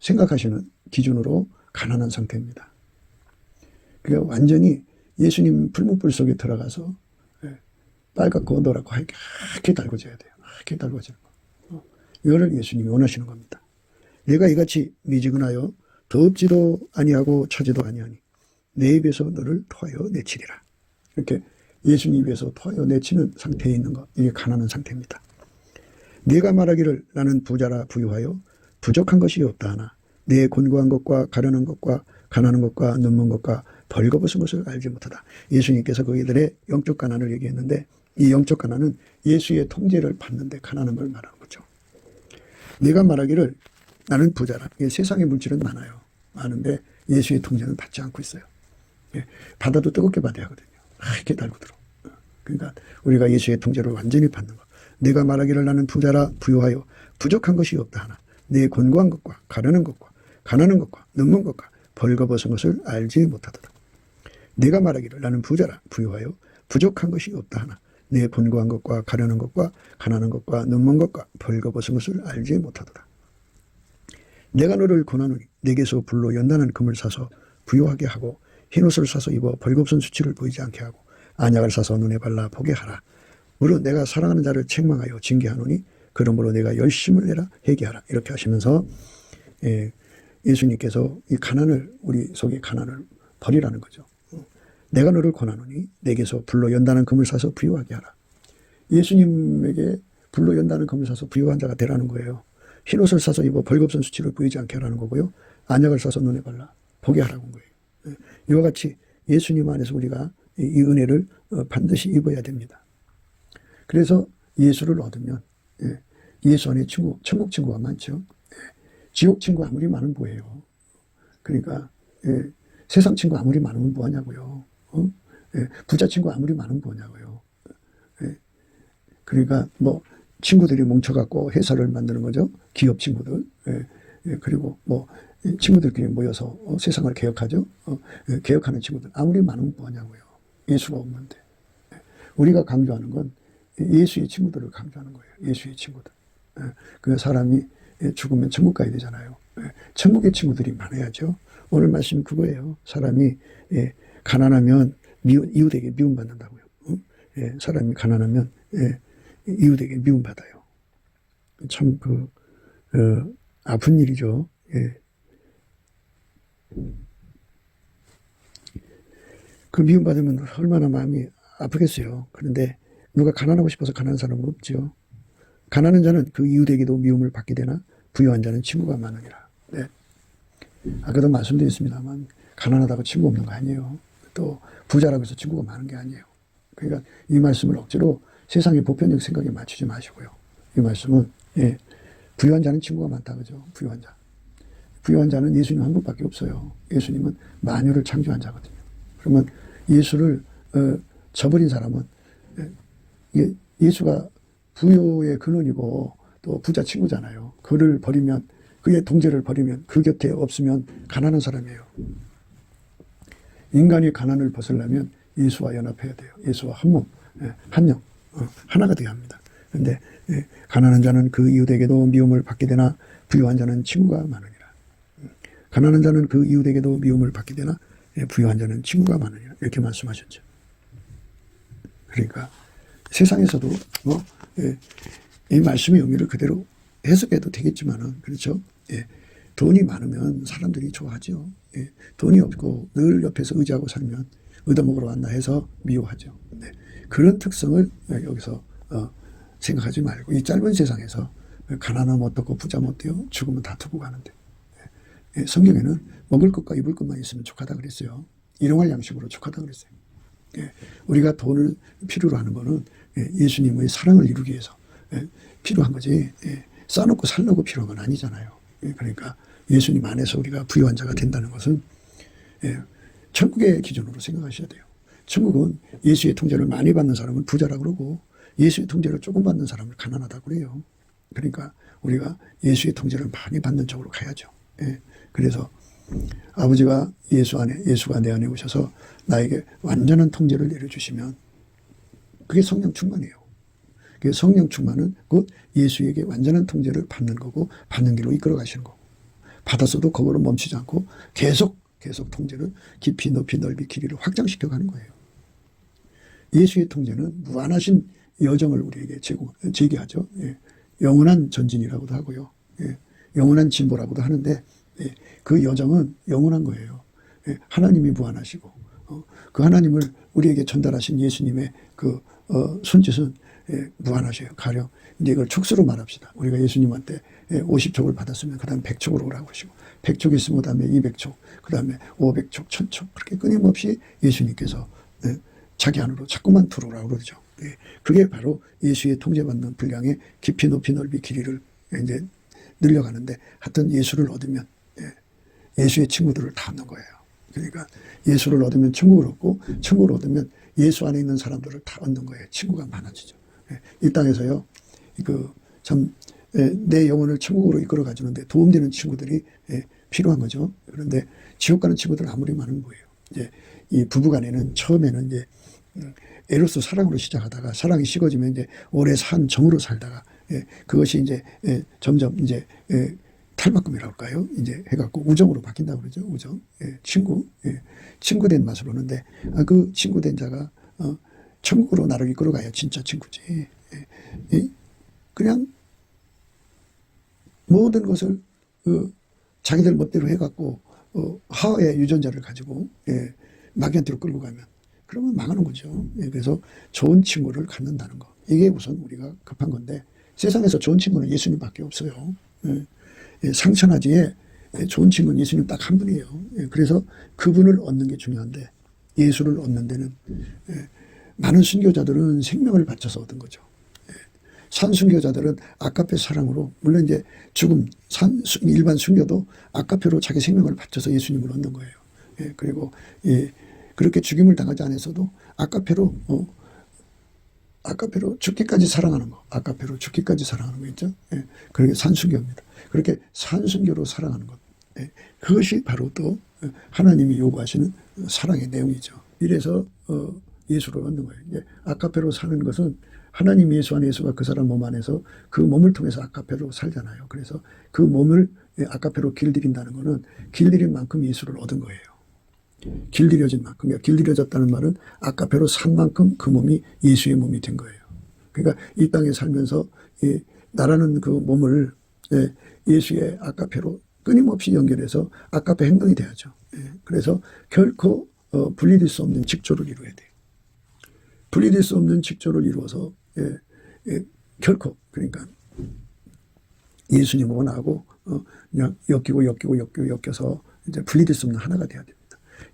생각하시는 기준으로 가난한 상태입니다. 그러니까 완전히 예수님 불문불 속에 들어가서 빨갛고 노랗고 하얗게 달궈져야 돼요. 하얗게 달궈지는 거. 이거를 예수님이 원하시는 겁니다. 내가 이같이 미지근하여 더없지도 아니하고 차지도 아니하니 내 입에서 너를 토하여 내치리라. 이렇게 예수님 입에서 토하여 내치는 상태에 있는 것, 이게 가난한 상태입니다. 네가 말하기를 나는 부자라 부유하여 부족한 것이 없다 하나 내 곤고한 것과 가련한 것과 가난한 것과 눈먼 것과 벌거벗은 것을 알지 못하다. 예수님께서 그들의 영적 가난을 얘기했는데 이 영적 가난은 예수의 통제를 받는데 가난한 걸 말하는 거죠. 네가 말하기를 나는 부자라. 세상의 물질은 많은데 예수의 통제는 받지 않고 있어요. 받아도 뜨겁게 받아야 하거든요. 이렇게 달고 들어. 그러니까 우리가 예수의 통제를 완전히 받는 거. 내가 말하기를 나는 부자라 부유하여 부족한 것이 없다 하나 내 곤고한 것과 가르는 것과 가난한 것과 넘는 것과 벌거벗은 것을 알지 못하더라. 내가 말하기를 나는 부자라 부유하여 부족한 것이 없다 하나 내 곤고한 것과 가려는 것과 가난한 것과 눈먼 것과 벌거벗은 것을 알지 못하더라. 내가 너를 권하노니 내게서 불로 연단한 금을 사서 부유하게 하고 흰옷을 사서 입어 벌거벗은 수치를 보이지 않게 하고 안약을 사서 눈에 발라 보게 하라. 물론 내가 사랑하는 자를 책망하여 징계하노니 그러므로 내가 열심을 내라 회개하라. 이렇게 하시면서 예수님께서 이 가난을 우리 속의 가난을 버리라는 거죠. 내가 너를 권하노니 내게서 불로 연단한 금을 사서 부유하게 하라. 예수님에게 불로 연단한 금을 사서 부유한 자가 되라는 거예요. 흰옷을 사서 입어 벌거벗은 수치를 보이지 않게 하라는 거고요. 안약을 사서 눈에 발라 보게 하라는 거예요. 이와 같이 예수님 안에서 우리가 이 은혜를 반드시 입어야 됩니다. 그래서 예수를 얻으면 예수 안에 친구, 천국 친구가 많죠. 지옥 친구 아무리 많으면 뭐예요. 그러니까 세상 친구 아무리 많으면 뭐하냐고요. 부자 친구 아무리 많으면 뭐냐고요. 그러니까 뭐 친구들이 뭉쳐갖고 회사를 만드는 거죠. 기업 친구들. 그리고 뭐 친구들끼리 모여서 세상을 개혁하죠. 개혁하는 친구들 아무리 많으면 뭐하냐고요. 예수가 없는데. 우리가 강조하는 건 예수의 친구들을 강조하는 거예요. 예수의 친구들. 그 사람이 죽으면 천국 가야 되잖아요. 천국의 친구들이 많아야죠. 오늘 말씀 그거예요. 사람이 가난하면 이웃에게 미움받는다고요. 사람이 가난하면 이웃에게 미움받아요. 참 아픈 일이죠. 그 미움받으면 얼마나 마음이 아프겠어요. 그런데 누가 가난하고 싶어서 가난한 사람은 없죠. 가난한 자는 그 이웃에게도 미움을 받게 되나 부유한 자는 친구가 많으니라. 네. 아까도 말씀드렸습니다만 가난하다고 친구 없는 거 아니에요. 또 부자라고 해서 친구가 많은 게 아니에요. 그러니까 이 말씀을 억지로 세상의 보편적 생각에 맞추지 마시고요. 이 말씀은 부유한 자는 친구가 많다 그죠. 부유한 자. 부유한 자는 예수님 한 분밖에 없어요. 예수님은 만유를 창조한 자거든요. 그러면 예수를 저버린 사람은 예수가 부유의 근원이고 또 부자 친구잖아요. 그를 버리면 그의 동제를 버리면 그 곁에 없으면 가난한 사람이에요. 인간이 가난을 벗으려면 예수와 연합해야 돼요. 예수와 한 몸, 한 영, 하나가 되어야 합니다. 그런데 가난한 자는 그 이웃에게도 미움을 받게 되나 부유한 자는 친구가 많으니라. 가난한 자는 그 이웃에게도 미움을 받게 되나 부유한 자는 친구가 많으니라. 이렇게 말씀하셨죠. 그러니까 세상에서도 이 말씀의 의미를 그대로 해석해도 되겠지만은 그렇죠. 돈이 많으면 사람들이 좋아하죠. 돈이 없고 늘 옆에서 의지하고 살면 얻어먹으러 왔나 해서 미워하죠. 그런 특성을 여기서 생각하지 말고 이 짧은 세상에서 가난하면 어떻고 부자면 어때요? 죽으면 다 두고 가는데 성경에는 먹을 것과 입을 것만 있으면 족하다 그랬어요. 일용할 양식으로 족하다 그랬어요. 우리가 돈을 필요로 하는 거는 예수님의 사랑을 이루기 위해서 필요한 거지 싸놓고 살려고 필요한 건 아니잖아요. 그러니까 예수님 안에서 우리가 부유한 자가 된다는 것은 천국의 기준으로 생각하셔야 돼요. 천국은 예수의 통제를 많이 받는 사람은 부자라고 그러고 예수의 통제를 조금 받는 사람을 가난하다고 그래요. 그러니까 우리가 예수의 통제를 많이 받는 쪽으로 가야죠. 그래서 아버지가 예수가 내 안에 오셔서 나에게 완전한 통제를 내려주시면 그게 성령 충만이에요. 그 성령 충만은 곧 예수에게 완전한 통제를 받는 거고 받는 길로 이끌어 가시는 거고 받았어도 거기로 멈추지 않고 계속 통제를 깊이 높이 넓이 길이를 확장시켜 가는 거예요. 예수의 통제는 무한하신 여정을 우리에게 제기하죠. 영원한 전진이라고도 하고요. 영원한 진보라고도 하는데 그 여정은 영원한 거예요. 하나님이 무한하시고 그 하나님을 우리에게 전달하신 예수님의 그 손짓은 무한하셔요. 가령 이제 이걸 촉수로 말합시다. 우리가 예수님한테 50촉을 받았으면 그 다음에 100촉을 오라고 하시고 100촉 있으면 그 다음에 200촉 그 다음에 500촉 1000촉 그렇게 끊임없이 예수님께서 자기 안으로 자꾸만 들어오라고 그러죠. 그게 바로 예수의 통제받는 분량의 깊이 높이 넓이 길이를 이제 늘려가는데 하여튼 예수를 얻으면 예수의 친구들을 다 얻는 거예요. 그러니까 예수를 얻으면 천국을 얻고 천국을 얻으면 예수 안에 있는 사람들을 다 얻는 거예요. 친구가 많아지죠. 이 땅에서요. 참 내 영혼을 천국으로 이끌어 가주는데 도움되는 친구들이 필요한 거죠. 그런데 지옥 가는 친구들은 아무리 많은 거예요. 이제 이 부부간에는 처음에는 이제 에로스 사랑으로 시작하다가 사랑이 식어지면 이제 오래 산 정으로 살다가 그것이 이제 점점 이제 탈바꿈이라고 할까요? 이제 해갖고 우정으로 바뀐다고 그러죠. 우정. 친구. 친구 된 맛을 보는데 그 친구 된 자가 천국으로 나를 이끌어 가야 진짜 친구지. 그냥 모든 것을 자기들 멋대로 해갖고 하와의 유전자를 가지고 마귀한테로 끌고 가면 그러면 망하는 거죠. 그래서 좋은 친구를 갖는다는 거. 이게 우선 우리가 급한 건데 세상에서 좋은 친구는 예수님밖에 없어요. 상천하지에 좋은 친구는 예수님 딱 한 분이에요. 그래서 그분을 얻는 게 중요한데 예수를 얻는 데는 많은 순교자들은 생명을 바쳐서 얻은 거죠. 산순교자들은 아까페 사랑으로 물론 이제 죽음 일반 순교도 아까페로 자기 생명을 바쳐서 예수님을 얻는 거예요. 그리고 그렇게 죽임을 당하지 않았어도 아까페로 죽기까지 사랑하는 거. 아까페로 죽기까지 사랑하는 거 있죠. 그게 산순교입니다. 그렇게 산순교로 사랑하는 것. 그것이 바로 또 하나님이 요구하시는 사랑의 내용이죠. 이래서 예수를 얻는 거예요. 이제 아까페로 사는 것은 하나님 예수 안에 예수가 그 사람 몸 안에서 그 몸을 통해서 아까페로 살잖아요. 그래서 그 몸을 아까페로 길들인다는 것은 길들인 만큼 예수를 얻은 거예요. 길들여진 만큼. 그러니까 길들여졌다는 말은 아까페로 산 만큼 그 몸이 예수의 몸이 된 거예요. 그러니까 이 땅에 살면서 나라는 그 몸을 예수의 아까페로 끊임없이 연결해서 아까페 행동이 돼야죠. 그래서 결코 분리될 수 없는 직조를 이루어야 돼요. 분리될 수 없는 직조를 이루어서 결코 그러니까 예수님하고 나하고 그냥 엮여서 이제 분리될 수 없는 하나가 돼야 됩니다.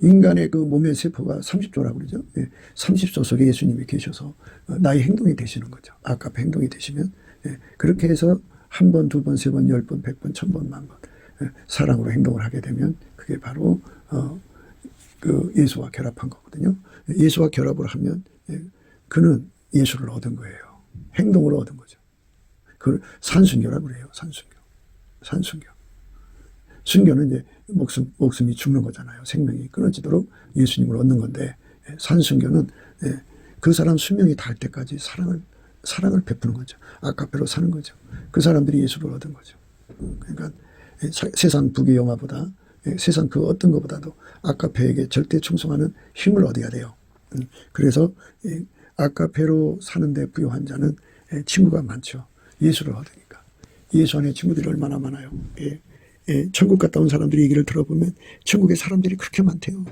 인간의 그 몸의 세포가 30조라고 그러죠. 30조 속에 예수님이 계셔서 나의 행동이 되시는 거죠. 아까페 행동이 되시면 그렇게 해서 한 번, 두 번, 세 번, 10번, 100번, 1000번, 만번 사랑으로 행동을 하게 되면 그게 바로 그 예수와 결합한 거거든요. 예수와 결합을 하면 그는 예수를 얻은 거예요. 행동으로 얻은 거죠. 그걸 산순교라고 그래요. 산순교. 순교는 이제 목숨이 죽는 거잖아요. 생명이 끊어지도록 예수님을 얻는 건데 산순교는 그 사람 수명이 닿을 때까지 사랑을 베푸는 거죠. 아까페로 사는 거죠. 그 사람들이 예수를 얻은 거죠. 그러니까 세상 부귀 영화보다 세상 그 어떤 것보다도 아까페에게 절대 충성하는 힘을 얻어야 돼요. 그래서 아까페로 사는데 부요한 자는 친구가 많죠. 예수를 얻으니까. 예수 안에 친구들이 얼마나 많아요. 천국 갔다 온 사람들이 얘기를 들어보면 천국에 사람들이 그렇게 많대요.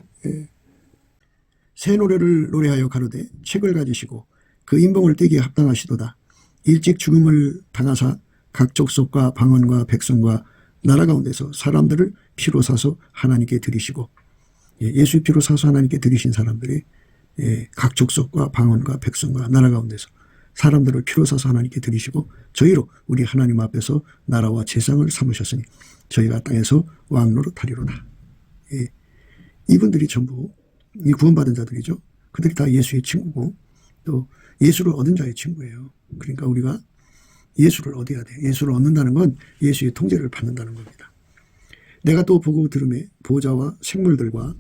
새 노래를 노래하여 가로되 책을 가지시고 그 인봉을 떼기에 합당하시도다. 일찍 죽음을 당하사 각 족속과 방언과 백성과 나라 가운데서 사람들을 피로 사서 하나님께 드리시고 예수의 피로 사서 하나님께 드리신 사람들이 각 족속과 방언과 백성과 나라 가운데서 사람들을 피로 사서 하나님께 드리시고 저희로 우리 하나님 앞에서 나라와 제상을 삼으셨으니 저희가 땅에서 왕노릇 하리로다. 이분들이 전부 이 구원받은 자들이죠. 그들이 다 예수의 친구고 또 예수를 얻은 자의 친구예요. 그러니까 우리가 예수를 얻어야 돼. 예수를 얻는다는 건 예수의 통제를 받는다는 겁니다. 내가 또 보고 들음에 보좌와 생물들과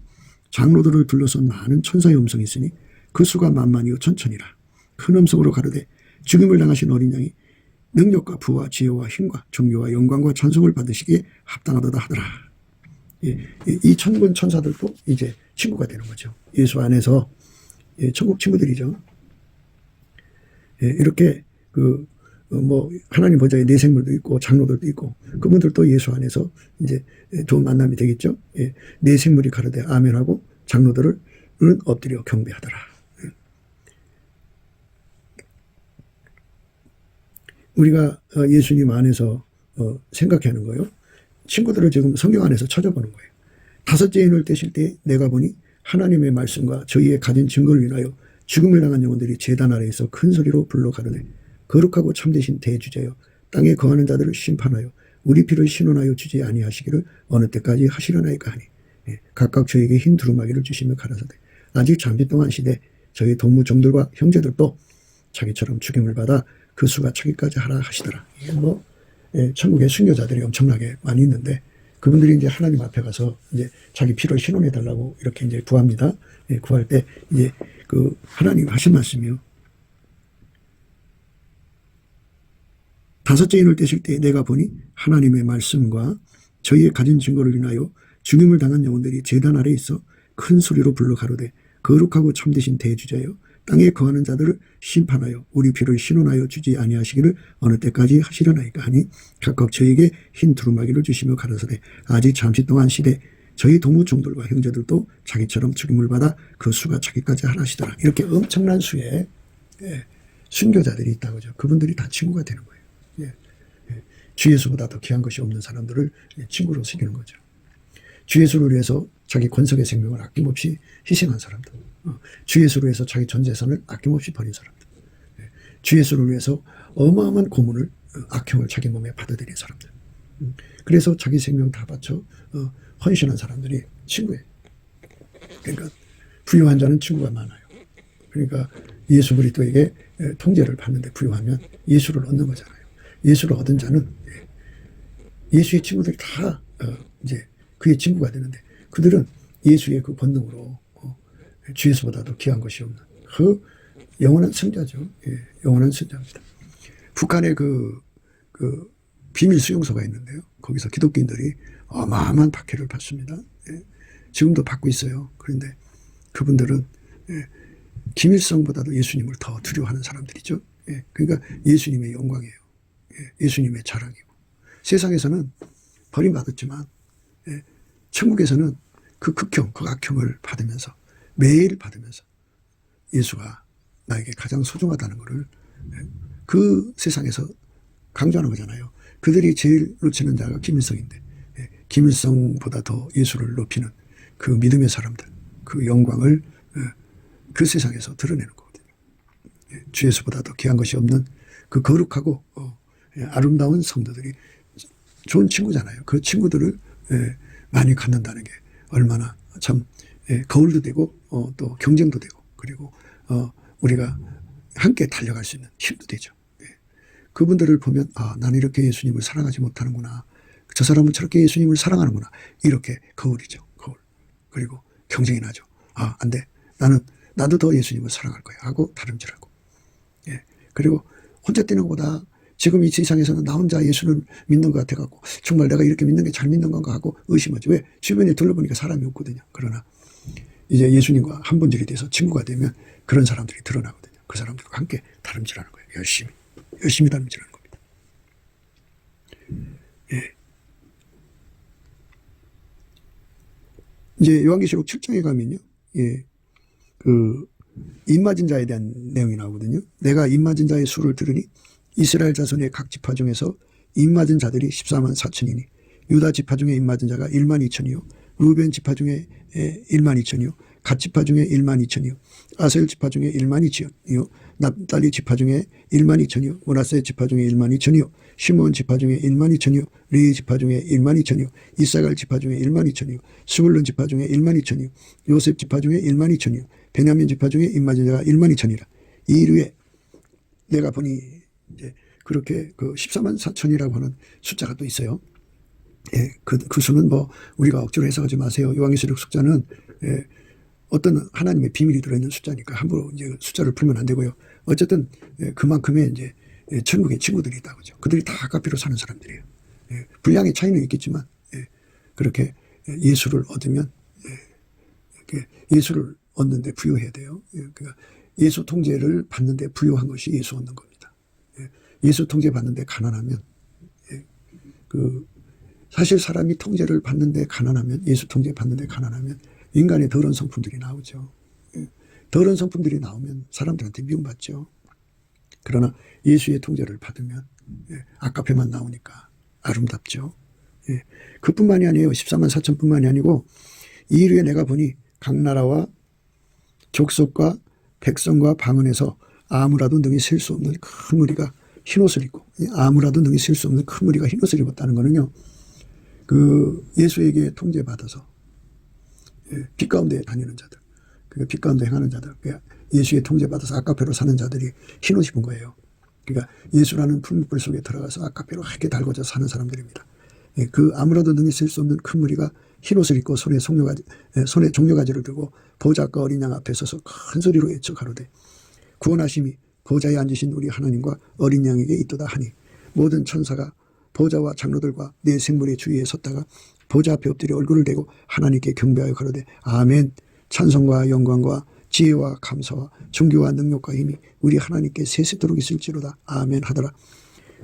장로들을 둘러선 많은 천사의 음성이 있으니 그 수가 만만이요 천천이라. 큰 음성으로 가로되 죽임을 당하신 어린 양이 능력과 부와 지혜와 힘과 존귀와 영광과 찬송을 받으시기에 합당하도다 하더라. 이 천군 천사들도 이제 친구가 되는 거죠. 예수 안에서 천국 친구들이죠. 이렇게 하나님 보좌에 내생물도 있고 장로들도 있고 그분들도 예수 안에서 이제 좋은 만남이 되겠죠. 내생물이 가로되 아멘하고 장로들은 엎드려 경배하더라. 우리가 예수님 안에서 생각하는 거예요. 친구들을 지금 성경 안에서 찾아보는 거예요. 다섯째 인을 떼실 때 내가 보니 하나님의 말씀과 저희의 가진 증거를 인하여 죽음을 당한 영혼들이 제단 아래에서 큰 소리로 불러 가르네 거룩하고 참되신 대주제여 땅에 거하는 자들을 심판하여 우리 피를 신원하여 주지 아니하시기를 어느 때까지 하시려나이까 하니 각각 저에게 흰 두루마기를 주시며 가라사대 아직 잠시 동안 시대 저희 동무종들과 형제들도 자기처럼 죽임을 받아 그 수가 차기까지 하라 하시더라. 이게 천국에 순교자들이 엄청나게 많이 있는데 그분들이 이제 하나님 앞에 가서 이제 자기 피를 신원해 달라고 이렇게 이제 구합니다. 구할 때 이제 그 하나님 하신 말씀이요. 5째 인을 떼실 때 내가 보니 하나님의 말씀과 저희의 가진 증거를 인하여 죽임을 당한 영혼들이 제단 아래 있어 큰 소리로 불러 가로되 거룩하고 참되신 대주자여 땅에 거하는 자들을 심판하여 우리 피를 신원하여 주지 아니하시기를 어느 때까지 하시려나이까 하니 각각 저에게 흰 두루마기를 주시며 가라사대 아직 잠시 동안 시대 저희 동무종들과 형제들도 자기처럼 죽임을 받아 그 수가 자기까지 하나시더라. 이렇게 엄청난 수의 순교자들이 있다고죠. 그분들이 다 친구가 되는 거예요. 주 예수보다 더 귀한 것이 없는 사람들을 친구로 새기는 거죠. 주 예수를 위해서 자기 권속의 생명을 아낌없이 희생한 사람들, 주 예수를 위해서 자기 전 재산을 아낌없이 버린 사람들, 주 예수를 위해서 어마어마한 고문을 악형을 자기 몸에 받아들인 사람들, 그래서 자기 생명 다 바쳐 헌신한 사람들이 친구예요. 그러니까 부유한 자는 친구가 많아요. 그러니까 예수 그리스도에게 통제를 받는데 부유하면 예수를 얻는 거잖아요. 예수를 얻은 자는 예수의 친구들이 다 이제 그의 친구가 되는데 그들은 예수의 그 본능으로 주 예수보다도 귀한 것이 없는 그 영원한 승자죠. 영원한 승자입니다. 북한에 그 비밀 수용소가 있는데요. 거기서 기독교인들이 어마어마한 박해를 받습니다. 지금도 받고 있어요. 그런데 그분들은 김일성보다도 예수님을 더 두려워하는 사람들이죠. 그러니까 예수님의 영광이에요. 예수님의 자랑이고 세상에서는 버림받았지만 천국에서는 그 극형, 그 악형을 받으면서 매일 받으면서 예수가 나에게 가장 소중하다는 것을 그 세상에서 강조하는 거잖아요. 그들이 제일 놓치는 자가 김일성인데 김일성보다 더 예수를 높이는 그 믿음의 사람들, 그 영광을 그 세상에서 드러내는 거거든요. 주 예수보다 더 귀한 것이 없는 그 거룩하고 아름다운 성도들이 좋은 친구잖아요. 그 친구들을 많이 갖는다는 게 얼마나 참 거울도 되고 또 경쟁도 되고 그리고 우리가 함께 달려갈 수 있는 힘도 되죠. 그분들을 보면 나는 이렇게 예수님을 사랑하지 못하는구나. 저 사람은 저렇게 예수님을 사랑하는구나. 이렇게 거울이죠. 거울. 그리고 경쟁이 나죠. 안 돼. 나도 더 예수님을 사랑할 거야 하고 다름질하고. 그리고 혼자 뛰는 것보다 지금 이 세상에서는 나 혼자 예수를 믿는 것 같아갖고 정말 내가 이렇게 믿는 게 잘 믿는 건가 하고 의심하죠. 왜? 주변에 둘러보니까 사람이 없거든요. 그러나 이제 예수님과 한 본질이 돼서 친구가 되면 그런 사람들이 드러나거든요. 그 사람들과 함께 다름질하는 거예요. 열심히 다름질하는 겁니다. 이제 요한계시록 7장에 가면요. 그 입맞은 자에 대한 내용이 나오거든요. 내가 입맞은 자의 수를 들으니 이스라엘 자손의 각 지파 중에서 입맞은 자들이 14만 4천이니 유다 지파 중에 입맞은 자가 1만 2천이요 루벤 지파 중에 1만 2천이요 갓 지파 중에 1만 2천이요 아셀 지파 중에 1만 2천이요 납달리 지파 중에 1만 2천이요 므낫세 지파 중에 1만 2천이요 시몬 지파 중에 1만 2천이요 레위 지파 중에 1만 2천이요 이사갈 지파 중에 1만 2천이요 스물론 지파 중에 1만 2천이요 요셉 지파 중에 1만 2천이요 베냐민 지파 중에 입맞은 자가 1만 2천이라 이 이르에 내가 보니 이제 그렇게 그 14만 4천이라고 하는 숫자가 또 있어요. 그 수는 뭐 우리가 억지로 해석하지 마세요. 요한계시록 숫자는 어떤 하나님의 비밀이 들어있는 숫자니까 함부로 이제 숫자를 풀면 안 되고요. 어쨌든 그만큼의 이제 천국의 친구들이 있다 그죠. 그들이 다 아가페로 사는 사람들이에요. 분량의 차이는 있겠지만 그렇게 예수를 얻으면 예수를 얻는데 부유해야 돼요. 그러니까 예수 통제를 받는데 부유한 것이 예수 얻는 겁니다. 예수 통제 받는데 가난하면 사실 사람이 통제를 받는데 가난하면 예수 통제 받는데 가난하면 인간의 더러운 성품들이 나오죠. 더러운 성품들이 나오면 사람들한테 미움받죠. 그러나 예수의 통제를 받으면 아까페만 나오니까 아름답죠. 그뿐만이 아니에요. 14만 4천뿐만이 아니고 이 일에 내가 보니 각 나라와 족속과 백성과 방언에서 아무라도 능히 셀 수 없는 큰 무리가 흰옷을 입고 아무라도 능히 셀 수 없는 큰 무리가 흰옷을 입었다는 거는요. 그 예수에게 통제받아서 빛 가운데 다니는 자들, 빛 가운데 행하는 자들, 예수의 통제받아서 아까페로 사는 자들이 흰옷 입은 거예요. 그러니까 예수라는 풀무불 속에 들어가서 아까페로 하게 달궈져 사는 사람들입니다. 예, 그 아무라도 눈이 쓸 수 없는 큰 무리가 흰옷을 입고 손에 종려가지를 들고 보좌과 어린 양 앞에 서서 큰 소리로 외쳐 가로되 구원하심이 보좌에 앉으신 우리 하나님과 어린 양에게 있도다 하니 모든 천사가 보좌와 장로들과 네 생물의 주위에 섰다가 보좌 앞에 엎드려 얼굴을 대고 하나님께 경배하여 가로되 아멘. 찬송과 영광과 지혜와 감사와 존귀와 능력과 힘이 우리 하나님께 세세토록 있을지로다 아멘 하더라.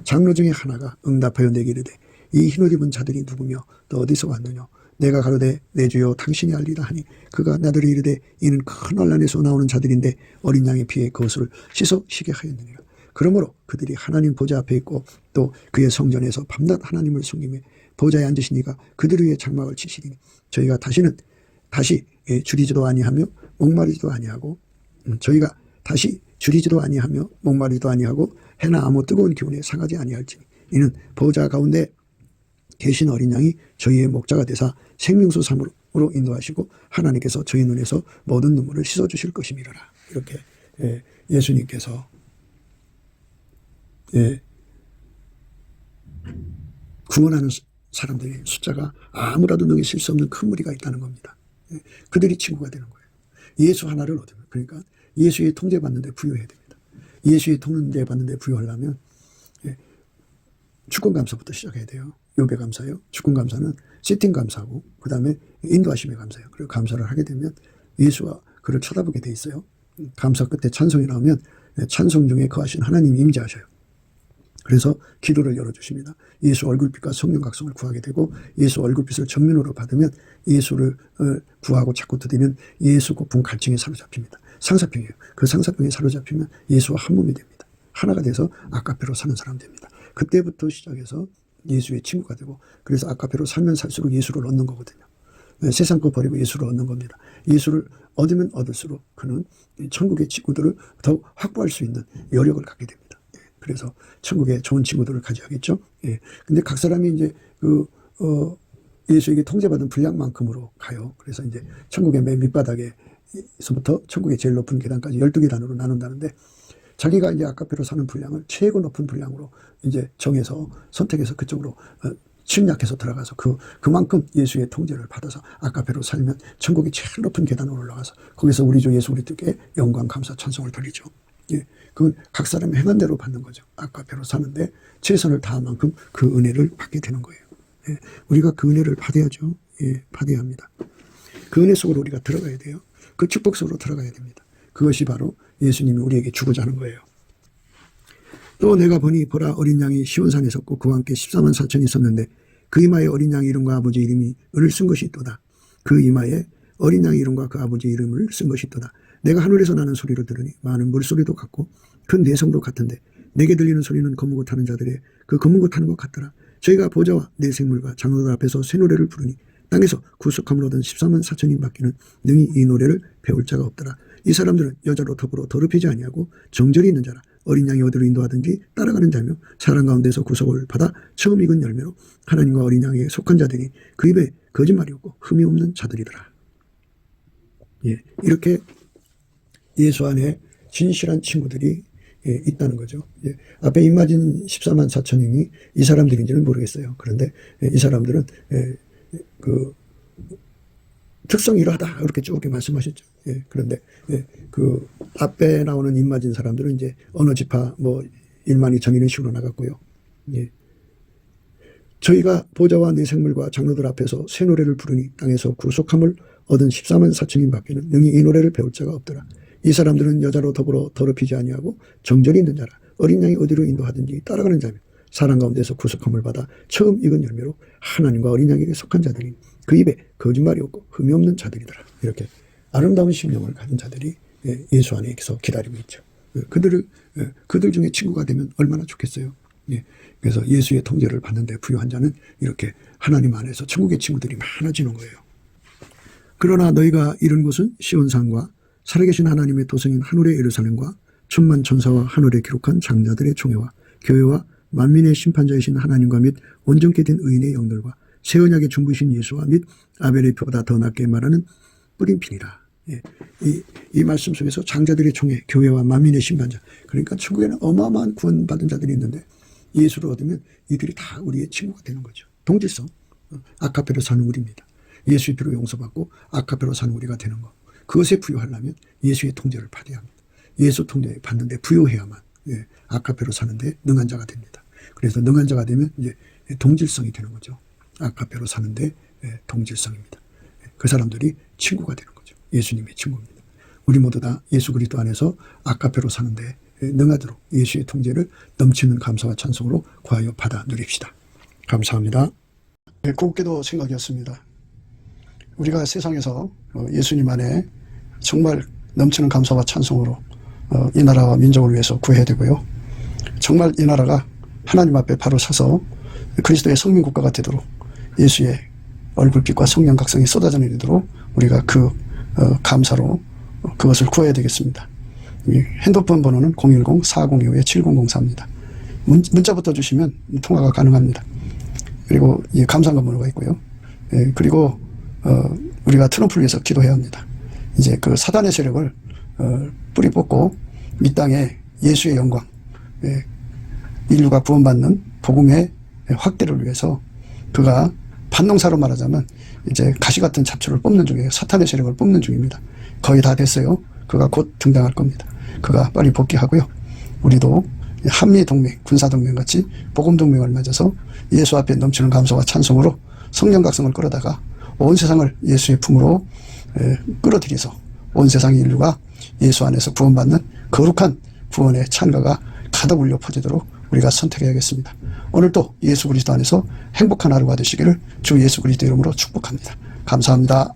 장로 중에 하나가 응답하여 내게 이르되 이 흰옷 입은 자들이 누구며 또 어디서 왔느냐. 내가 가로되 내 주여 당신이 알리라 하니 그가 나더러 이르되 이는 큰 환난에서 나오는 자들인데 어린 양의 피에 그것을 씻어 쉬게 하였느니라. 그러므로 그들이 하나님 보좌 앞에 있고 또 그의 성전에서 밤낮 하나님을 숨기며 보좌에 앉으시니가 그들 위에 장막을 치시리니 저희가 다시 줄이지도 아니하며 목마르지도 아니하고 저희가 다시 줄이지도 아니하며 목마르지도 아니하고 해나 아무 뜨거운 기운에 상하지 아니할지니 이는 보좌 가운데 계신 어린 양이 저희의 목자가 되사 생명수 삼으로 인도하시고 하나님께서 저희 눈에서 모든 눈물을 씻어주실 것임이라. 이렇게 예수님께서 구원하는 사람들의 숫자가 아무라도 능히 실 수 없는 큰 무리가 있다는 겁니다. 그들이 친구가 되는 거예요. 예수 하나를 얻으면, 그러니까 예수의 통제받는 데 부여해야 됩니다. 예수의 통제받는 데 부여하려면 주권감사부터 시작해야 돼요. 요배 감사요. 주권감사는 시팅 감사고 그 다음에 인도하심의 감사예요. 그리고 감사를 하게 되면 예수가 그를 쳐다보게 돼 있어요. 감사 끝에 찬송이 나오면 찬송 중에 거하신 하나님이 임재하셔요. 그래서 기도를 열어주십니다. 예수 얼굴빛과 성령 각성을 구하게 되고 예수 얼굴빛을 전면으로 받으면 예수를 구하고 자꾸 드리면 예수 고품 갈증에 사로잡힙니다. 상사병이에요. 그 상사병에 사로잡히면 예수와 한 몸이 됩니다. 하나가 돼서 아까페로 사는 사람 됩니다. 그때부터 시작해서 예수의 친구가 되고 그래서 아까페로 살면 살수록 예수를 얻는 거거든요. 세상 거 버리고 예수를 얻는 겁니다. 예수를 얻으면 얻을수록 그는 천국의 친구들을 더욱 확보할 수 있는 여력을 갖게 됩니다. 그래서 천국에 좋은 친구들을 가져야겠죠. 근데 각 사람이 이제 예수에게 통제받은 분량만큼으로 가요. 그래서 이제 천국의 맨 밑바닥에서부터 천국의 제일 높은 계단까지 12계단으로 나눈다는데 자기가 이제 아까페로 사는 분량을 최고 높은 분량으로 이제 정해서 선택해서 그쪽으로 침략해서 들어가서 그만큼 예수의 통제를 받아서 아까페로 살면 천국의 제일 높은 계단으로 올라가서 거기서 우리 주 예수 그리스도께 영광 감사 찬송을 드리죠. 그건 각 사람이 행한 대로 받는 거죠. 아까페로 사는데 최선을 다한 만큼 그 은혜를 받게 되는 거예요. 우리가 그 은혜를 받아야죠. 받아야 합니다. 그 은혜 속으로 우리가 들어가야 돼요. 그 축복 속으로 들어가야 됩니다. 그것이 바로 예수님이 우리에게 주고자 하는 거예요. 또 내가 보니 보라 어린 양이 시온산에 섰고 그와 함께 14만 4천이 있었는데 그 이마에 어린 양 이름과 아버지 이름이 을을 쓴 것이 있도다. 그 이마에 어린 양 이름과 그 아버지 이름을 쓴 것이 있도다. 내가 하늘에서 나는 소리를 들으니 많은 물소리도 같고 큰 내성도 같은데 내게 들리는 소리는 검은고 타는 자들의 그 검은고 타는 것 같더라. 저희가 보좌와 내 생물과 장로들 앞에서 새 노래를 부르니 땅에서 구속함을 얻은 14만 4천인 밖에는 능히 이 노래를 배울 자가 없더라. 이 사람들은 여자로 더불어 더럽히지 아니하고 정절이 있는 자라. 어린 양이 어디로 인도하든지 따라가는 자며 사람 가운데서 구속을 받아 처음 익은 열매로 하나님과 어린 양에게 속한 자들이 그 입에 거짓말이 없고 흠이 없는 자들이더라. 이렇게 예수 안에 진실한 친구들이 있다는 거죠. 앞에 입맞은 14만 4천인이 이 사람들인지는 모르겠어요. 그런데 이 사람들은 그 특성이 이러하다 이렇게 쭉 말씀하셨죠. 그런데 그 앞에 나오는 입맞은 사람들은 이제 어느 지파 뭐 1만 2천이는 식으로 나갔고요. 저희가 보좌와 내 생물과 장로들 앞에서 새 노래를 부르니 땅에서 구속함을 얻은 14만 4천인 밖에는 능히 이 노래를 배울 자가 없더라. 이 사람들은 여자로 더불어 더럽히지 아니하고 정절이 있는 자라. 어린 양이 어디로 인도하든지 따라가는 자며 사람 가운데서 구속함을 받아 처음 익은 열매로 하나님과 어린 양에게 속한 자들이 그 입에 거짓말이 없고 흠이 없는 자들이더라. 이렇게 아름다운 심령을 가진 자들이 예수 안에서 기다리고 있죠. 그들 중에 친구가 되면 얼마나 좋겠어요. 그래서 예수의 통제를 받는데 부유한 자는 이렇게 하나님 안에서 천국의 친구들이 많아지는 거예요. 그러나 너희가 이른 곳은 시온산과 살아계신 하나님의 도성인 하늘의 예루살렘과 천만 천사와 하늘에 기록한 장자들의 총회와 교회와 만민의 심판자이신 하나님과 및 온전케 된 의인의 영들과 새 언약의 중부이신 예수와 및 아벨의 표보다 더 낫게 말하는 뿌린 피니라. 예. 이 말씀 속에서 장자들의 총회, 교회와 만민의 심판자. 그러니까 천국에는 어마어마한 구원받은 자들이 있는데 예수를 얻으면 이들이 다 우리의 친구가 되는 거죠. 동질성. 아카페로 사는 우리입니다. 예수의 피로 용서받고 아카페로 사는 우리가 되는 거. 그것에 부여하려면 예수의 통제를 받아야 합니다. 예수 통제 받는데 부여해야만 아카페로 사는데 능한 자가 됩니다. 그래서 능한 자가 되면 이제 동질성이 되는 거죠. 아카페로 사는데 동질성입니다. 그 사람들이 친구가 되는 거죠. 예수님의 친구입니다. 우리 모두 다 예수 그리스도 안에서 아카페로 사는데 능하도록 예수의 통제를 넘치는 감사와 찬송으로 구하여 받아 누립시다. 감사합니다. 곱게도 생각이었습니다. 우리가 세상에서 예수님 안에 정말 넘치는 감사와 찬송으로 이 나라와 민족을 위해서 구해야 되고요. 정말 이 나라가 하나님 앞에 바로 서서 그리스도의 성민국가가 되도록 예수의 얼굴빛과 성령 각성이 쏟아져 내리도록 우리가 그 감사로 그것을 구해야 되겠습니다. 핸드폰 번호는 010-4025-7004입니다. 문자부터 주시면 통화가 가능합니다. 그리고 감사한 번호가 있고요. 그리고 우리가 트럼프를 위해서 기도해야 합니다. 이제 그 사단의 세력을 뿌리 뽑고 이 땅에 예수의 영광, 인류가 구원받는 복음의 확대를 위해서 그가 반농사로 말하자면 이제 가시 같은 잡초를 뽑는 중이에요. 사탄의 세력을 뽑는 중입니다. 거의 다 됐어요. 그가 곧 등장할 겁니다. 그가 빨리 복귀하고요. 우리도 한미동맹, 군사동맹 같이 복음동맹을 맺어서 예수 앞에 넘치는 감사와 찬송으로 성령 각성을 끌어다가 온 세상을 예수의 품으로 끌어들여서 온 세상의 인류가 예수 안에서 구원받는 거룩한 구원의 찬가가 가득 울려 퍼지도록 우리가 선택해야겠습니다. 오늘도 예수 그리스도 안에서 행복한 하루가 되시기를 주 예수 그리스도 이름으로 축복합니다. 감사합니다.